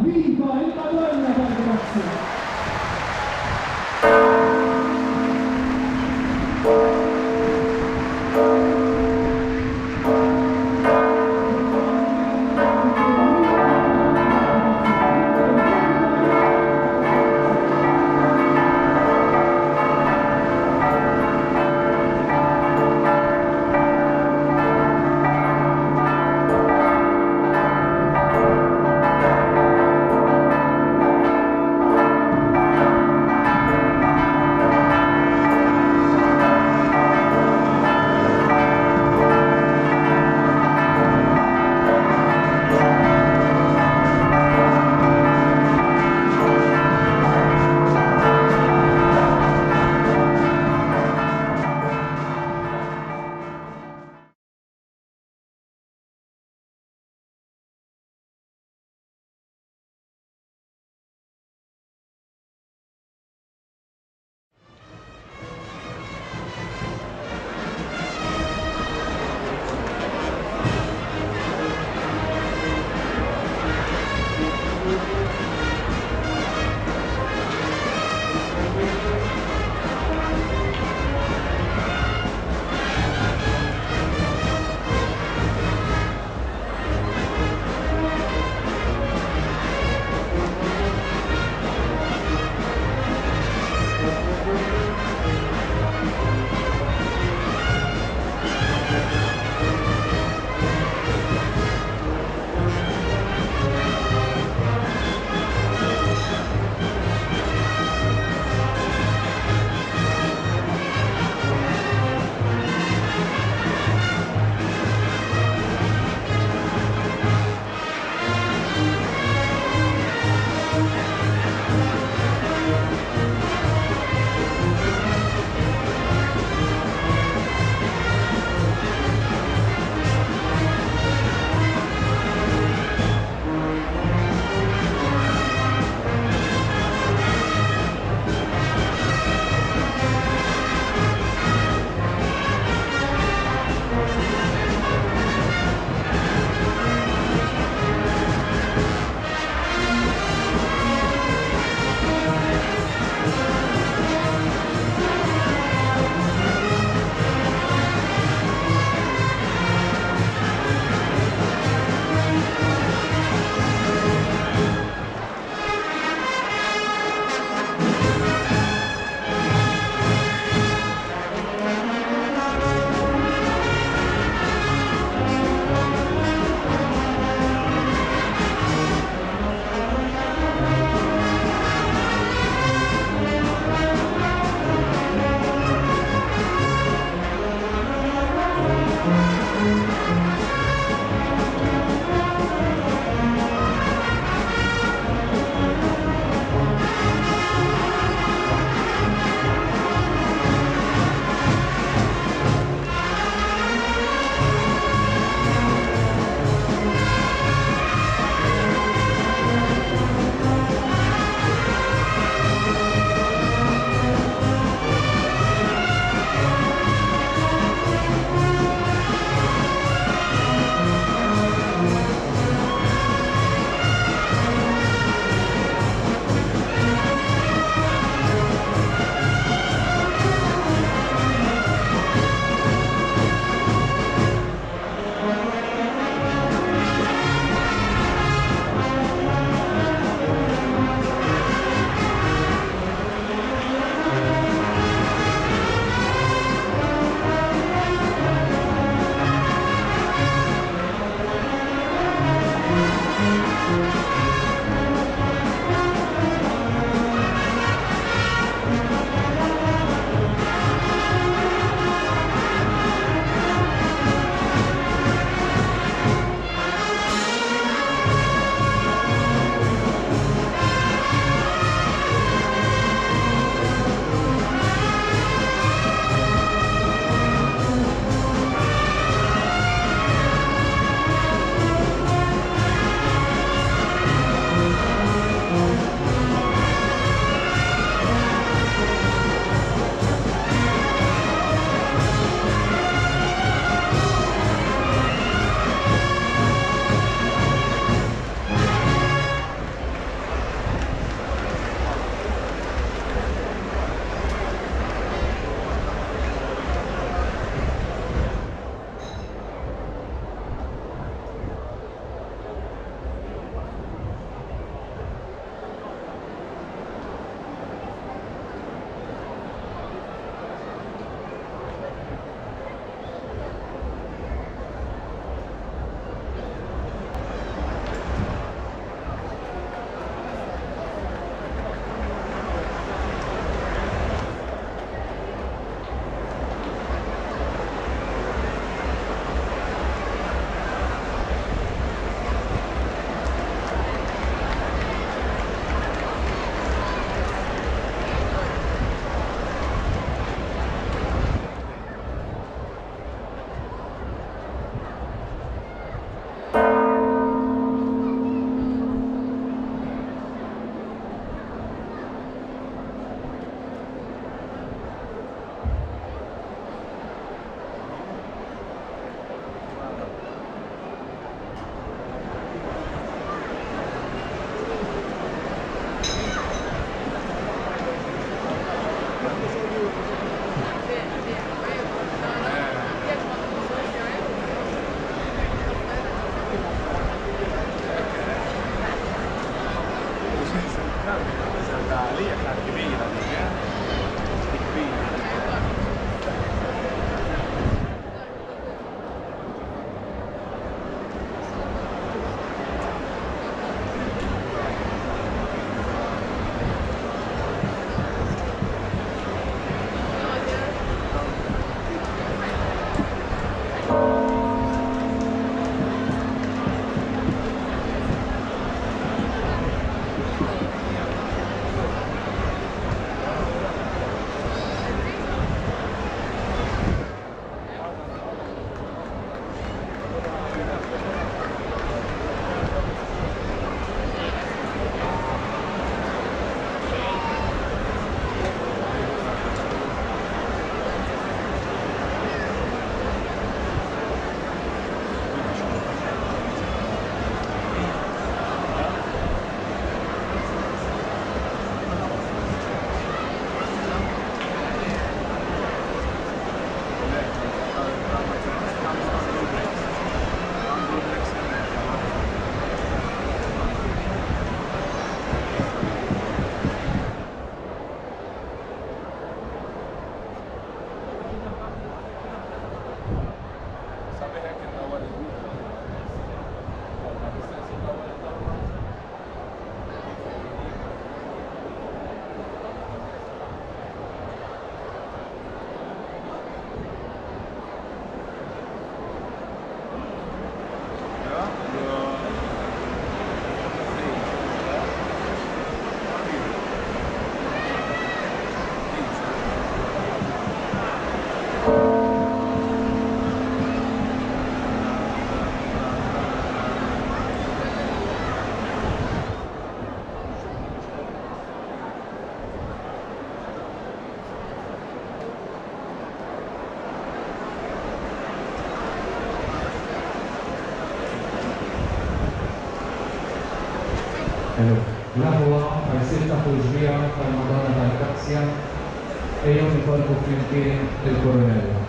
Viva il Madonna, ragazzi! L-aħwa għal-sitta fuġbija tal-Madonna tal-Grazzja ejjew nikolbu flimkien il-Koronella.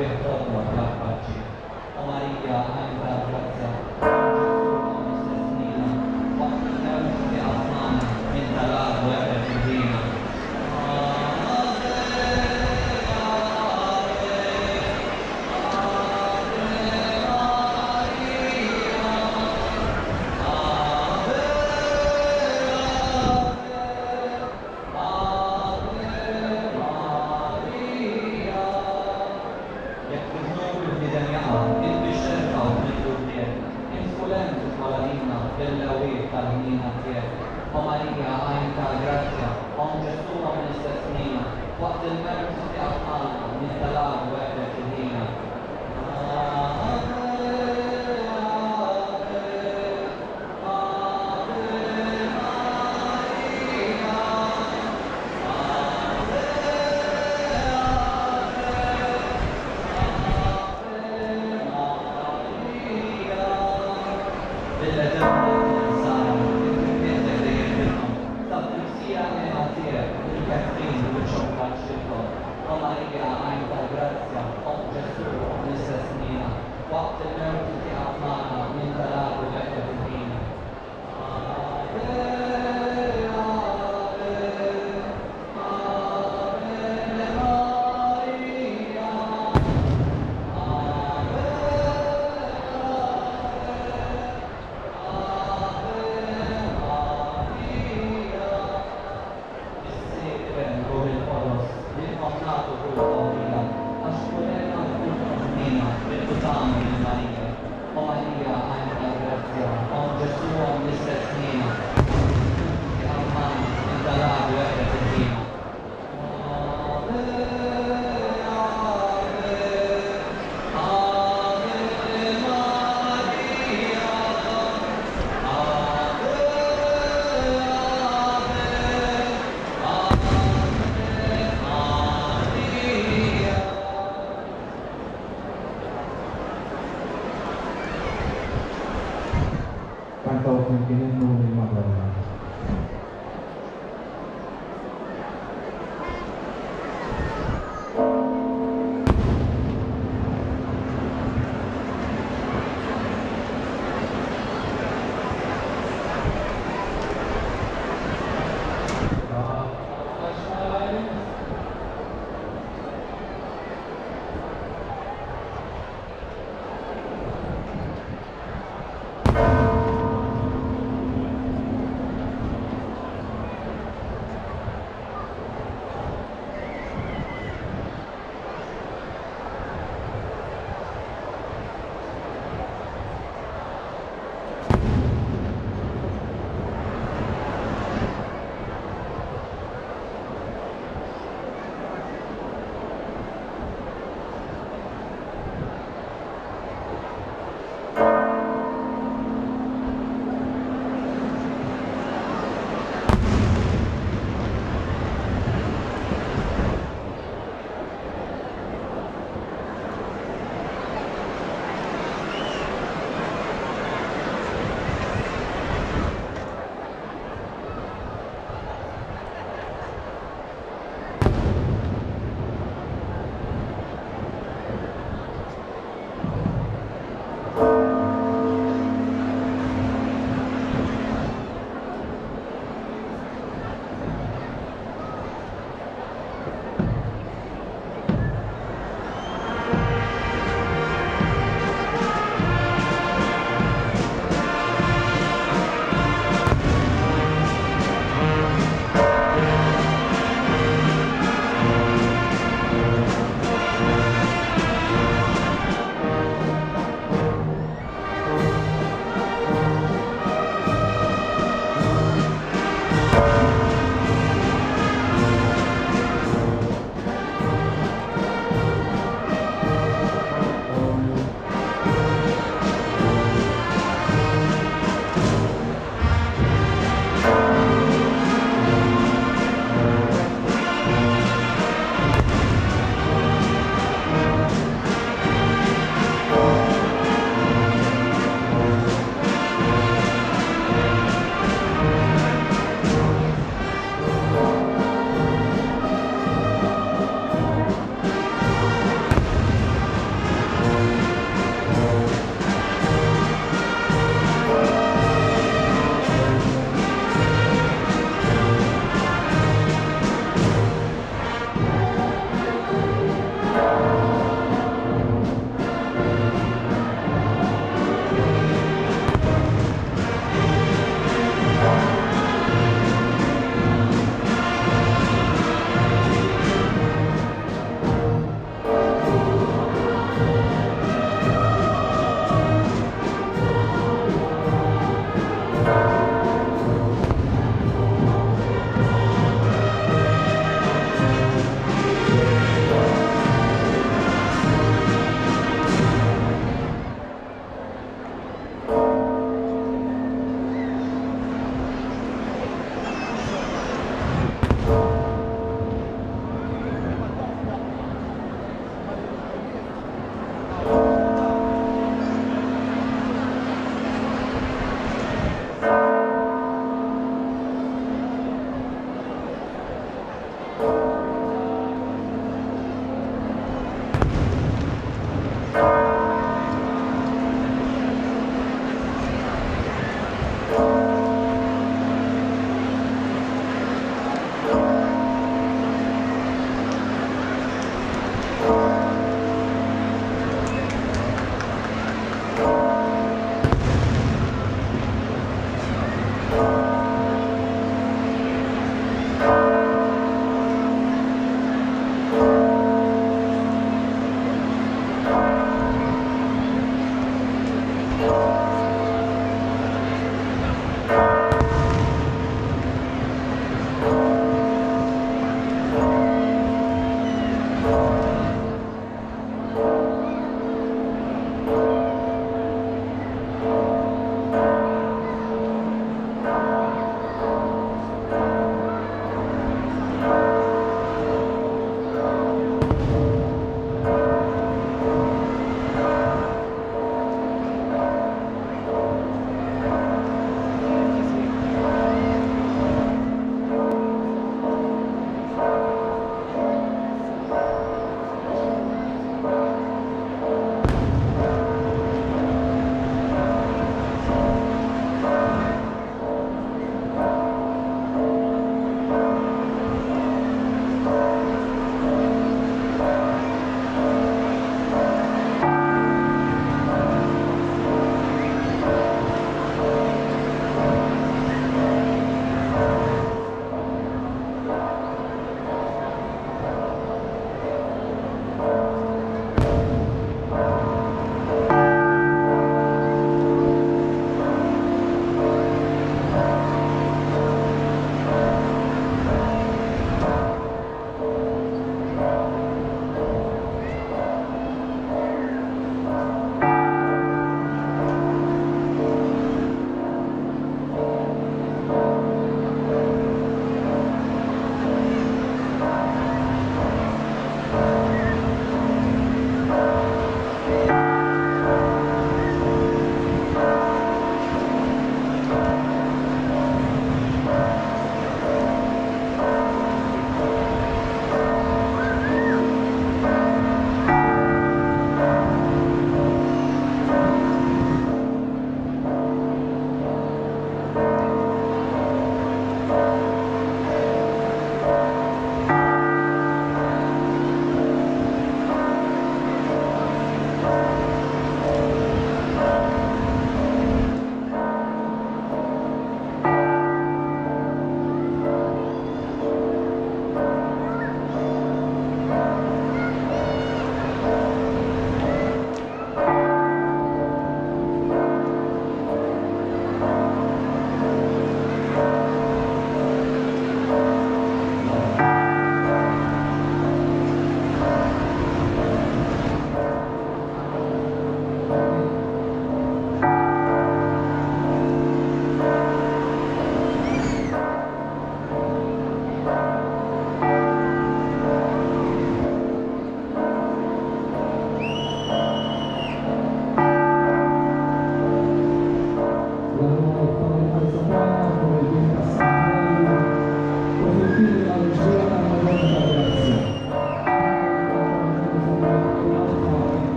virtuoso la pace. O Maria, Anima Grazia, Gesù, Sestina, Quattro Neus di Asmana, Mentala, Guerra Divina. O Maria, Ainta, Grazia, Om Gesù, Omnis Nina, Quat del Merito di Almana, Nintala, Guerra Divina. Cantò finché nel nome di Madonna.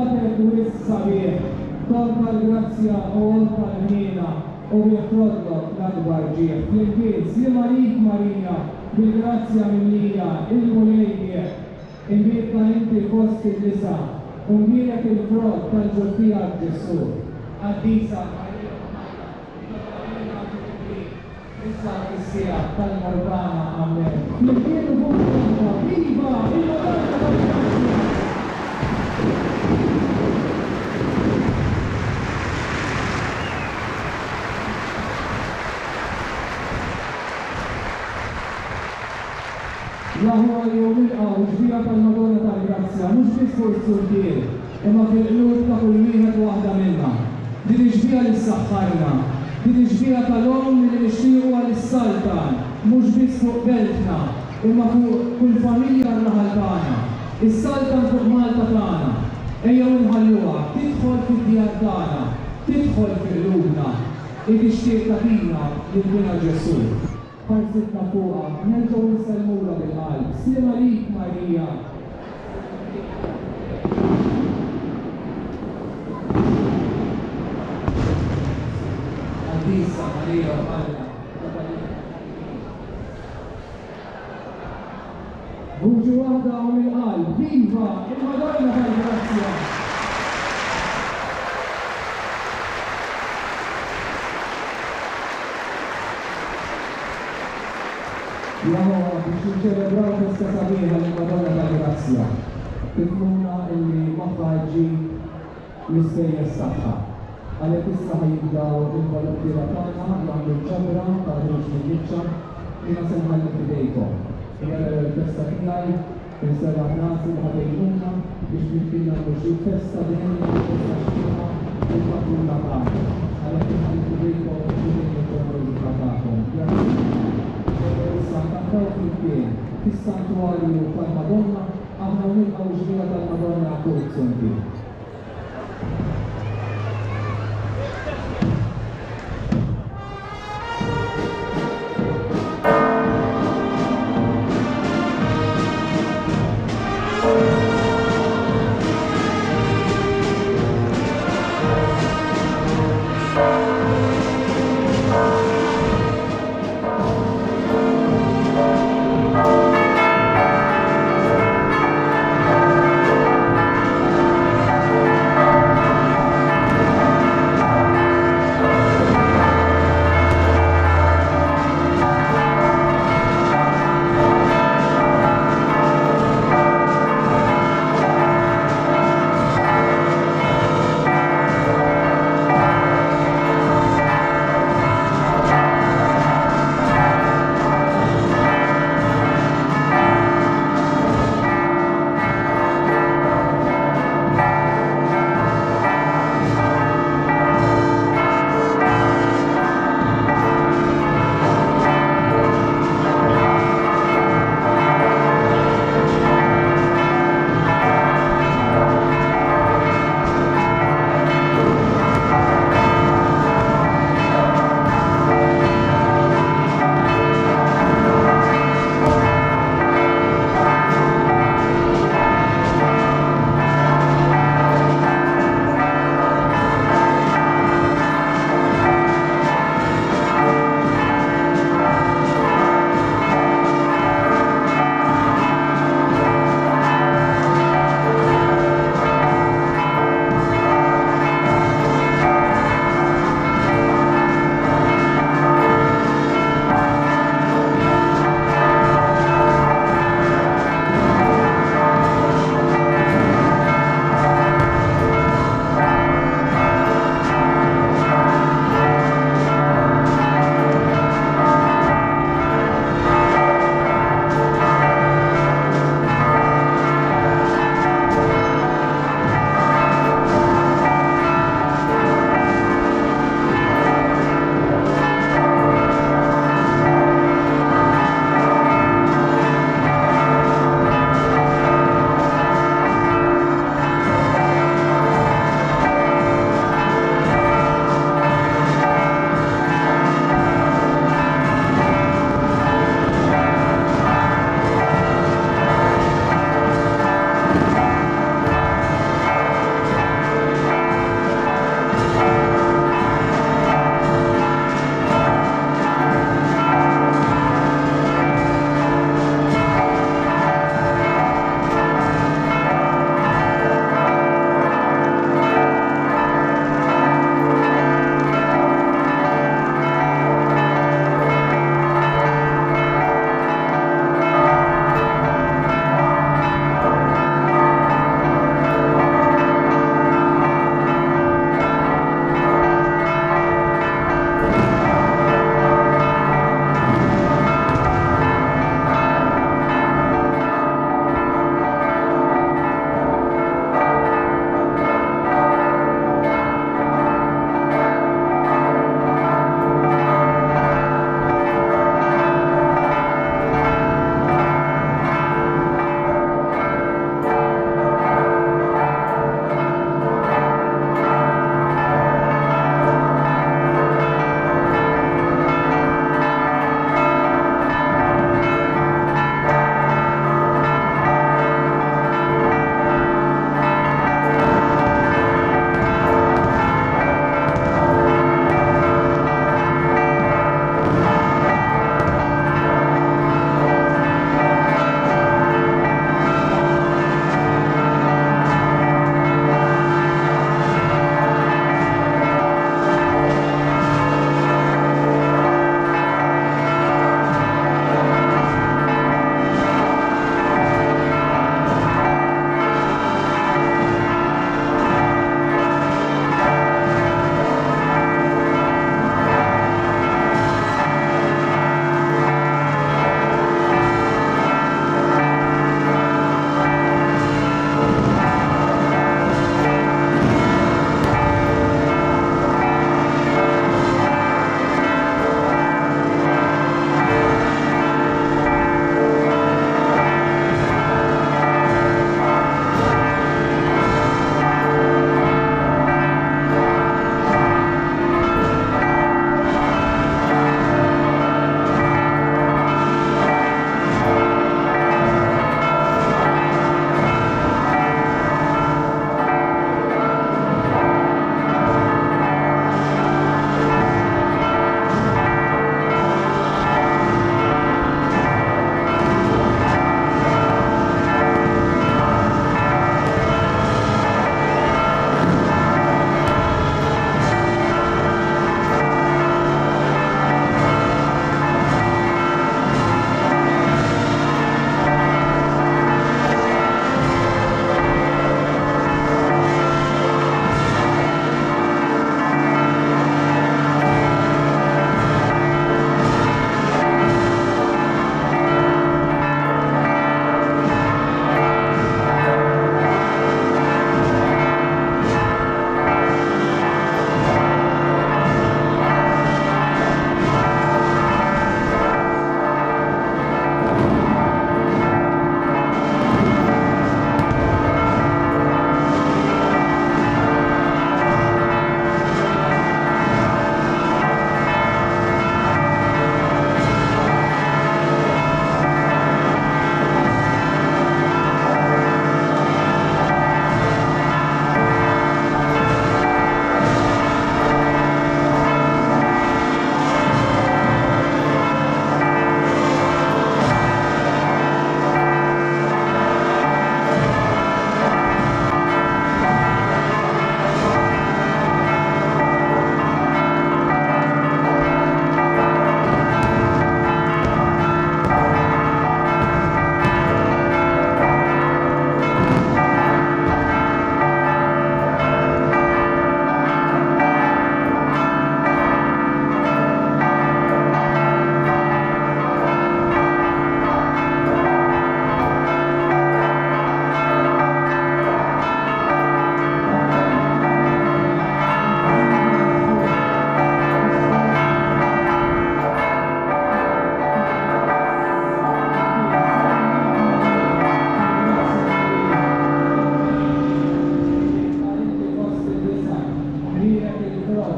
Zatek u s-sabiħ, tolka l-grazzja u olka l-ħina u jħoddok l-akbar ġieħ. Fl-imkien, slima lik Marija, bil-grazzja mill-lija, il-mulejbieħ, inbietna inti fost il-nisa, unbieħek il-frott tal-ġottija Ġesu. Għaddisa, issa issija tal-Morgana għamler. Fl-imkien u buħ viva il-Madonna tal-Grazzja! Lahu għal-jom il-qaw, ġbija tal-Madonna tal-Grazzja, mux bis fuq il-surtier, imma fil-qlub ta' kull wieħed waħda minna. Din iġbija l-saħħarna, din iġbija tal-om li nixtiequ għal-saltan, mux bis fuq beltna, imma fuq kull familja r-raħal tagħna. Is-saltan fuq Malta tagħna, ejja nħalluha, tidħol fid-djar tagħna, tidħol fil-qlubna, id-ixtieq tagħtina lil Ġesu. Ħarsitna fuqha, nerġgħu nsellmula bil-qalb. Slima lik Marija. Għaddisa Marija Alla. Vuġu waħda u mill-qalb. Viva il-Madonna tal-Grazzja! Jgħu biex nċelebraw festa sabiħa l-Madonna tal-Grazzja. Tifmuna illi maħħaġi l-ispejjeż tagħha. Għalhekk issa ħajibdaw il-volontira tagħna jagħmlu ġabra tal-ħruġ mill-biċċa jiena se nħalli f'idejkom. Il-festa tiegħi inserraħ nasi ħadejnuna biex nifkina nagħmlu xi festa din festa xtieqa il-maqbula tagħna. Għalhekk inħalli f'idejkom il-ġabra tagħkom. Santantaw fil-kien, fis-santuarju tal-Madonna, aħna nilqgħu ġbija tal-Madonna Kurzunti.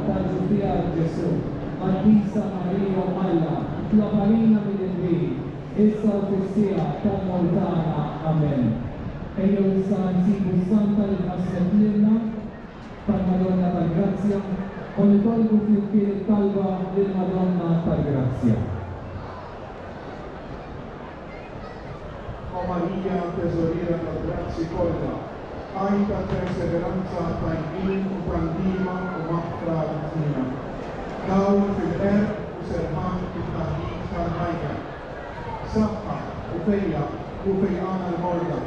tal-ġufija Ġesu, Martisa Marija u Malla, tlabalina mill-Indri, issa u fissija tal-Mortana, Amen. Ejjew issa nsibu s-santa li tqasmet lilna tal-Madonna tal-Grazzja u nitolbu flimkien it-talba lill-Madonna tal-Grazzja. O Maria, tesoriera tal-Grazzi kollha, għajta perseveranza tajbin u tandima u maħtra għal-tina. Dawn fil-erb u serħan il-taħlik tal-ħajja. Saħħa u fejja u fejjana l-morda,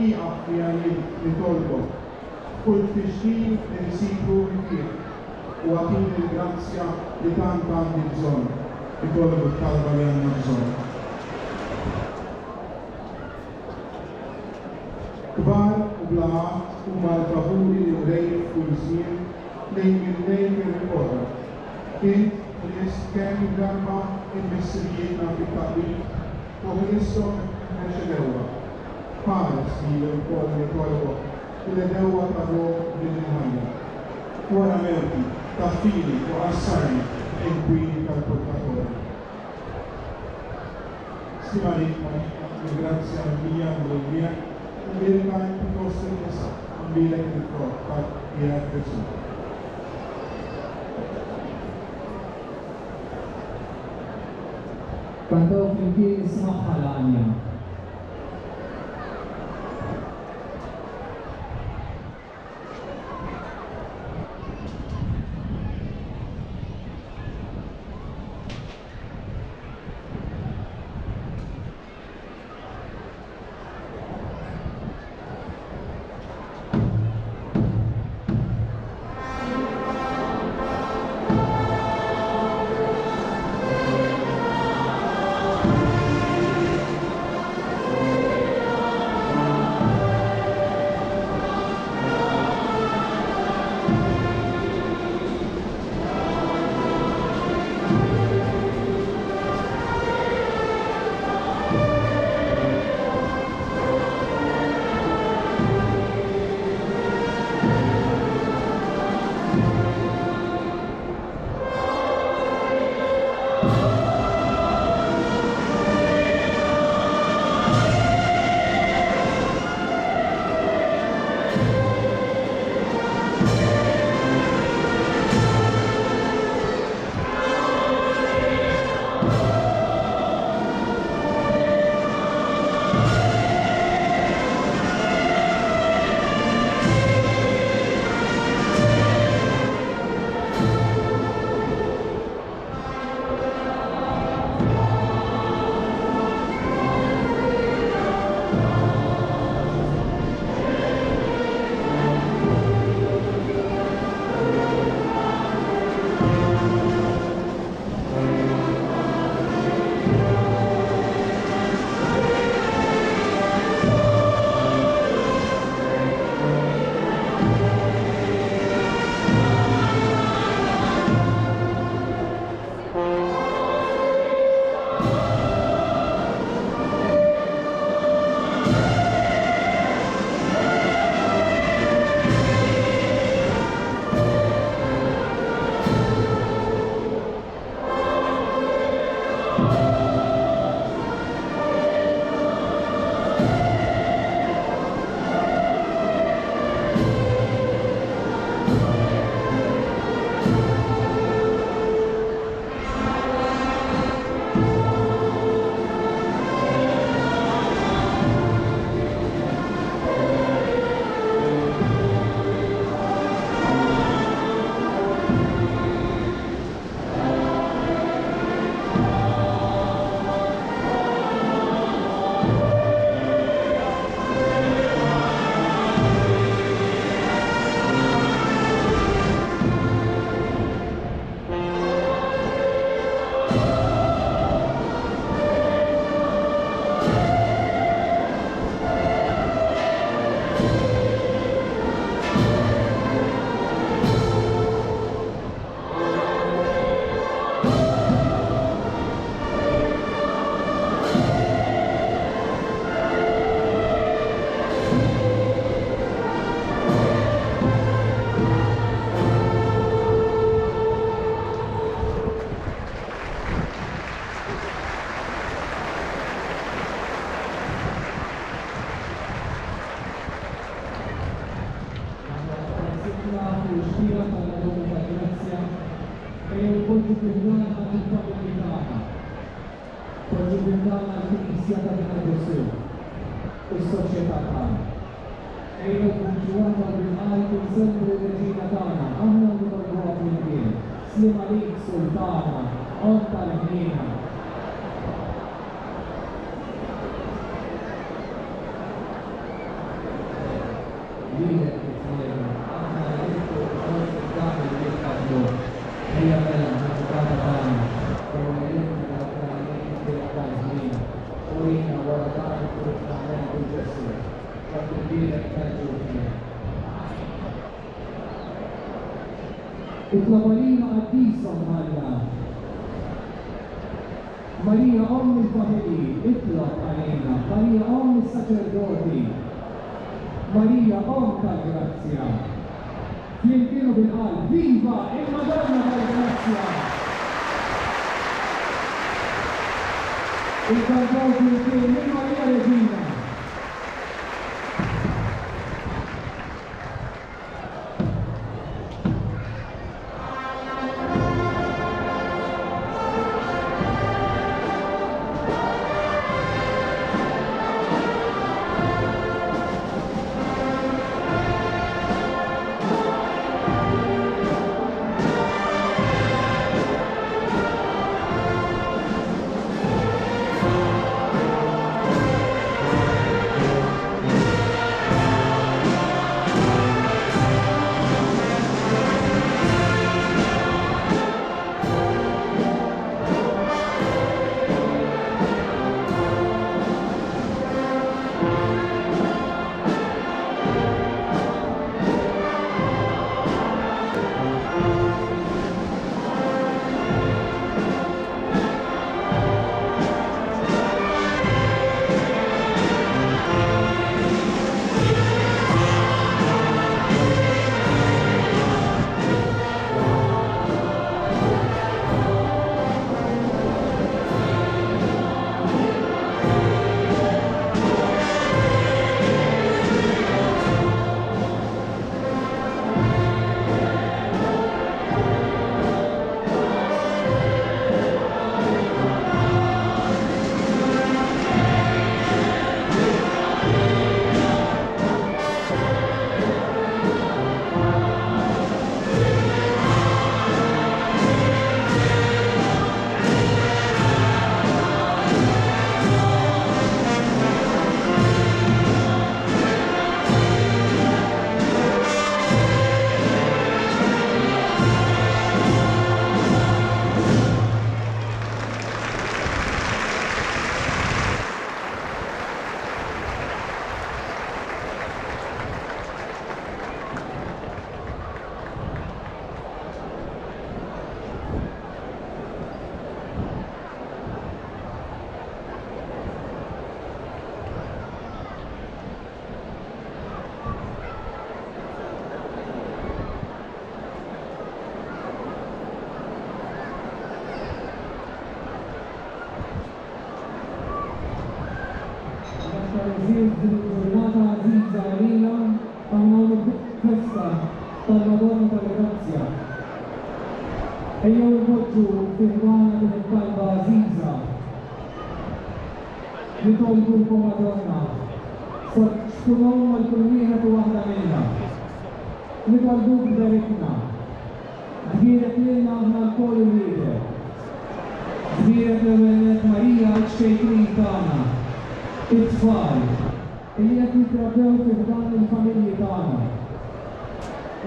iqaf fi għalin li tolbu. Kull tixtin li nisibu fih u għatin il-grazzja li tant għandi bżon, li tolbu talba li għanna bżon. Kbar u blaħat u mal-favuri li urejf kull żmien lejn il-lejn il-rikorda. Kint li kemm darba il-missirijietna fit-taqlid u għistom neċedewa. Ħares li l-kol li tolbu il-edewa ta' bil-ħajja. Wara merti, taffili u assarni il-gwini tal-portatori. Stimalik ma' il-grazzja mija u l-mija Amerika piuttosto ambile che il corpo e la persona. Kantaw flimkien ismaħħa l-għanja. ejjew poġġu fil-għana għal-familji tagħna. Poġġu fil-għana għal-Knisja ta' Ġesu, is-soċjetà tagħna. Ejjew poġġu għana bil-qalb insembru r-reġina tagħna, aħna nitolbuha flimkien. Slim għalik sultana, qod tal-ħniena. Lilek it-tniema, aħna nitlu qod id-daħi li jitqablu. Ejja mela ġudikata tagħna, ewwelina tal-għalajn bil-ħażmin, urina wara dan il-fruttament il-Ġesu, għad-dilek tal-ġufni. Itlob għalina qaddisa Alla. Marija Omm il-familji, itlob għalina. Marija Omm il-saċerdoti. Marija Omm tal-Grazzja. Flimkienu bil-qalb, viva il-Madonna tal-Grazzja! Il-kantaw flimkien minn Marija Reġina. Ġurnata għażiża għalina għamlu festa tal-Madonna tal-Grazzja. Ejjew npoġġu fil-għana din it-talba għażiża. Nitolbukom Madonna, tkun huma l-kull wieħed u waħda minnha. Nitolbuk b'derikna. Dbielet lilna aħna l-kol lider. Dbielet l-ewwel Marija ċ-xejkrin tagħna. It-tfal, illi qed jitrabew fil-dan il-familji tagħna.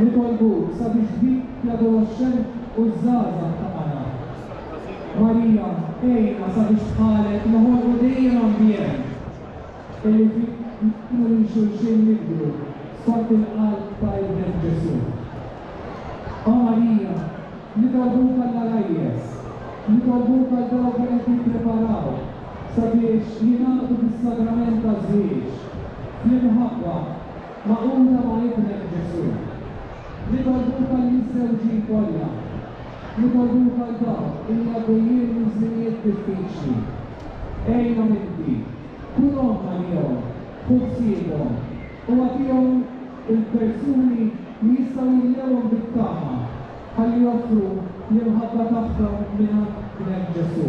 Nitolbuk sabiex dik l-adolescent u żgħażagħ tagħna. Marija, ejna sabiex tħalet noħolqu dejjem ambjent illi kienu lil xulxin nibdlu skont il-qalb ta' Ibn Ġesu. Marija, nitolbuk għall-arajjes, nitolbuk għal dawk li qed jippreparaw sabiex jingħaqdu fis-sagrament taż-żwieġ fl-imħabba magħquda ma' Ibn Ġesu. Nitolbuk għall-miżewġin kollha, nitolbuk għal dawk illi għaddejjin minn żminijiet diffiċli. Ejna minti, kunhom għalihom, ħubbsiebhom u għatihom il-persuni li jistgħu jillewhom bit-tama ħalli joffru li mħabba tagħhom mingħand Knet Ġesu.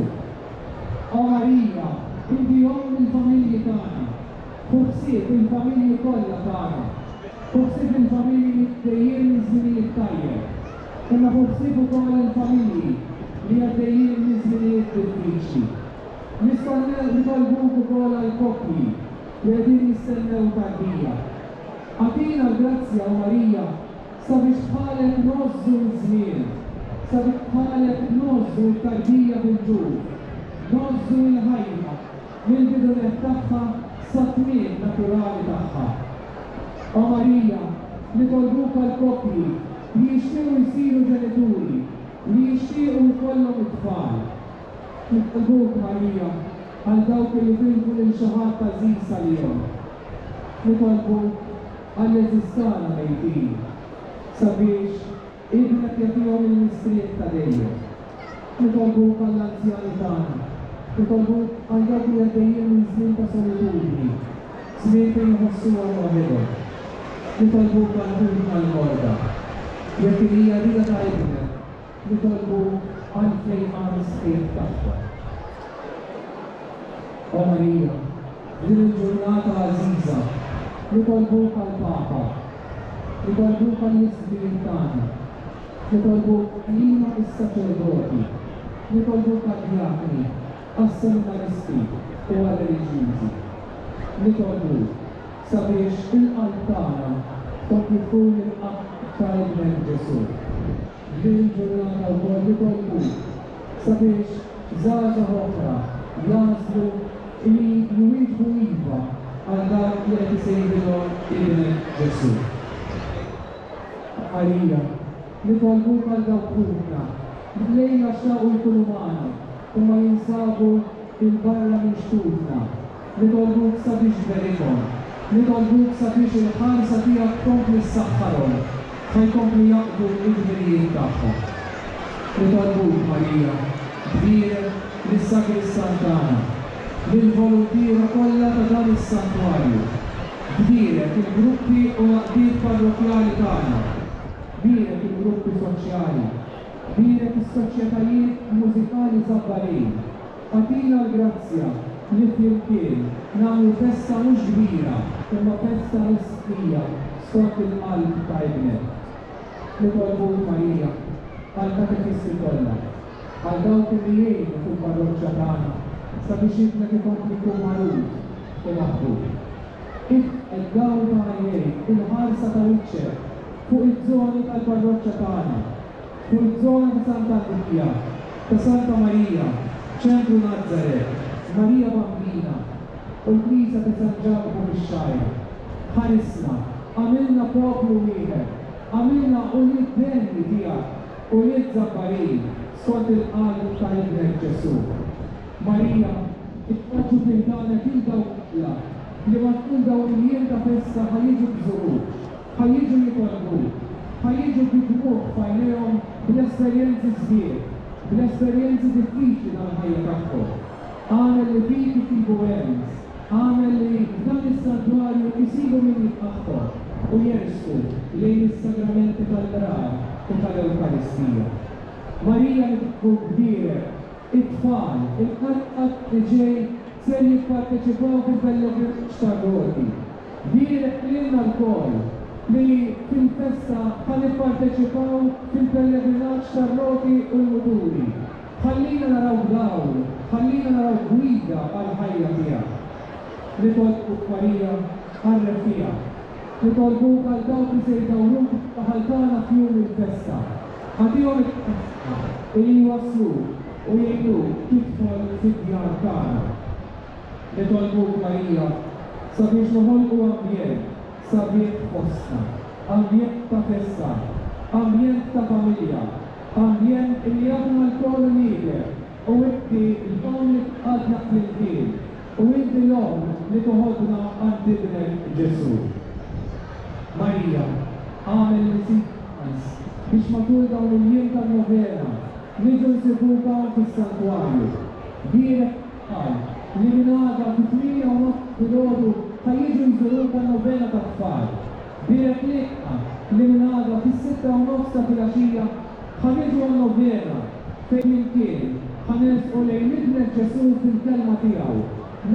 O Marija, inti jom il-familji tagħna, ħuħsieb il-familji kollha tagħna, ħuħsieb il-familji dejjem iż-żminijiet tajjeb, imma ħuħsieb ukoll il-familji li għaddejjin iż-żminijiet diffiċli. Nitolbuk ukoll għall-koppji li qegħdin jistennew tarbija. Għatina l-grazzja o Marija sabiex bħalek nozzu l-żmien, sabiex bħalek nozzu l-tarbija bil-ġur, nozzu l-ħajja mill-bidunet tagħha sa tmiem naturali tagħha. O Marija, nitolbuk għall-koppji li jixtiequ jsiru ġenituri, li jixtiequ jkollhom it-tfal. Nitolbuk Marija għal dawk li bilbu lil xi ħadd għażiż għalihom. Nitolbuk għall-eżistana mejtin sabiex ibnek jagħtihom il-mistriet ta' dejjem. Nitolbuk għall-anzjani tagħna, nitolbuk għal dawk li għaddejjin minn żmien ta' solitudni, żmien fejn iħossuhom waħedhom. Nitolbuk għall-ħudna l-morda, jekk hija rida ta' ibnek, nitolbuk għal-fejqan sħiħ tagħha. O Marija, din il-ġurnata għażiża, nitolbuk għall-Papa, nitolbuk għall-Isbiet tagħna, nitolbuk lilna is-saċerdoti, nitolbuk għad-djakni, għas-seminaristi u għal-reliġjużi. Nitolbuk sabiex il-qalb tagħna tkompli tkun il-qalb ta' Ibnek Ġesu. Din il-ġurnata wkoll nitolbuk sabiex żgħażagħ oħra jażlu li jwieġbu iva għal dak li qed isejrilhom Ibnek Ġesu. Marija, nitolbuk għal dawk ħudna li lejla xtaqu jkunu magħna u ma jinsabu il-barra minn xtutna. Nitolbuk sabiex tberikhom, nitolbuk sabiex il-ħarsa tiegħek tkompli ssaħħarhom ħajkompli jaqdu l-ġbirijiet tagħhom. Nitolbuk Marija, kbirek lis-sakristan tagħna, lill-volontiera kollha ta' dan is-santwarju, kbirek il-gruppi u għaqdiet parrokjali tagħna, kbirek il-gruppi soċjali, kbirek is-soċjetajiet mużikali sabbarin. Għatina l-grazzja li flimkien nagħmlu festa mhux kbira, imma festa mistqija skont il-qalb ta' Ibnek. Nitolbuk Marija għall-katekisti kollha, għal dawk li jgħinu fil-parroċċja tagħna sabiex Ibnek ikompli jkun magħruf u maħbub. Id-dawl ta' għajnejk, il-ħarsa ta' wiċċek fuq iż-żoni tal-parroċċja tagħna, fuq iż-żona ta' Santa Antikija, ta' Santa Marija, ċentru Nazaret, Marija Bambina u l-Knisja ta' San Ġacopo fix-Xajra. Ħarisna, għamilna poplu wieħed, għamilna ulied denni tiegħek, ulied żabbarin skont il-qalb ta' Ibnek Ġesu. Marija, itpoġġu fil-danek il-dawk kollha li ma tkun dawn il-jiem ta' festa ħajjiġu bżuruk, ħajjiġu jitolbuk, ħajjiġu bidmuh f'għajnejhom bl-esperjenzi sbieħ, bl-esperjenzi diffiċli tal-ħajja tagħhom. Għamel li fik jitibu għems, għamel li f'dan is-santwarju jisibu minn jitqaħħom u jersku lejn is-sagramenti tal-qrar u tal-Ewkaristija. Marija li tkun kbirek, it-tfal, il-qatt li ġej ser jipparteċipaw fil-pellegrinaġġ tar-roti. Kbirek lilna l-koll li fil-festa ħan jipparteċipaw fil-pellegrinaġġ tar-roti u l-muturi. Ħallina naraw dawl, ħallina naraw gwida għal-ħajja tiegħek. Nitolbuk Marija għal-refija, nitolbuk għal dawk li se jdawruk ħaltana f'jum il-festa. Għadihom li jwasslu u jgħiduk tidħol fid-djar tagħna. Nitolbuk Marija sabiex noħolqu ambjent sabiħ fostna, ambjent ta' festa, ambjent ta' familja, ambjent li jagħmlu l-kol nidher u inti l-om li tqadna fl-imkien u inti l-om li toħodna għand Ibnek Ġesu. Marija, għamel li sikans biex matul dawn il-jiem tal-novena niġu nsibuka fis-santwarju. Kbirek qal li minn għada fit-8 u nofs filgħodu ħajjiġu jżuruka n-novena tat-tfal. Kbirek liqqa li minn għada fis-6 u nofs ta' filgħaxija ħanidu għal-novena fejn kien ħanesqu lejn nibnet Ġesu fil-kelma tiegħu,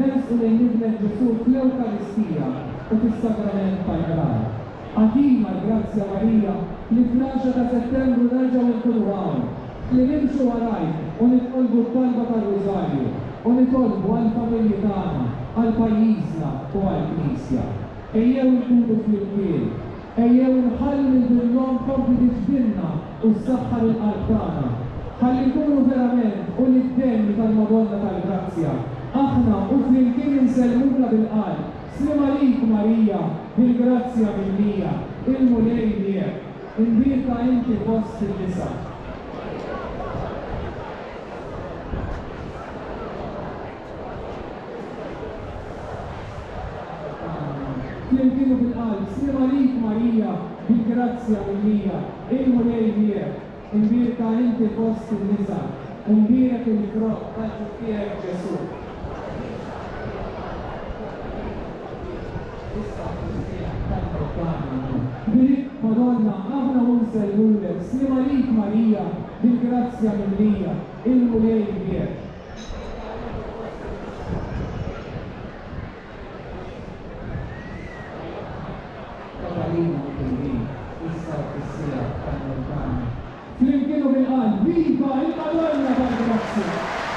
nesqu lejn nibnet Ġesu fl-Ewkaristija u fis-sakrament tal-Grar. Għatina l-Grazzja Marija li fl-10 ta' Settembru nerġgħu nkunu hawn, li nimxu għalajk u nitqolbu t-talba tal-Rożarju u nitolbu għall-familji tagħna, għall-pajjiżna u għall-Knisja. Ejjew nkunu fl-imkien, ejjew nħalli bil-nom kompli tiġbinna u s-saħħa l-qalb tagħna. Ħalli nkunu verament u l-iddenni tal-Madonna tal-Grazzja. Aħna u fl-imkien insellmula bil-qalb. Slim għalik Marija, bil-Grazzja mill-Mija, il-mulej liek, imbirka inti fost il-nisa. Fl-imkienu bil-qalb, slim għalik Marija, bil-Grazzja mill-Mija, il-mulej liek, imbirka inti fost il-nisa, imbirek il-froq tal-ġufiek Ġesu. Birik Madonna, aħna unsellulek, slim għalik Marija, bil-Grazzja mill-Mija, il-mulej liek. Fl-imkienu bil-qalb, viva il-Madonna tal-Grazzja!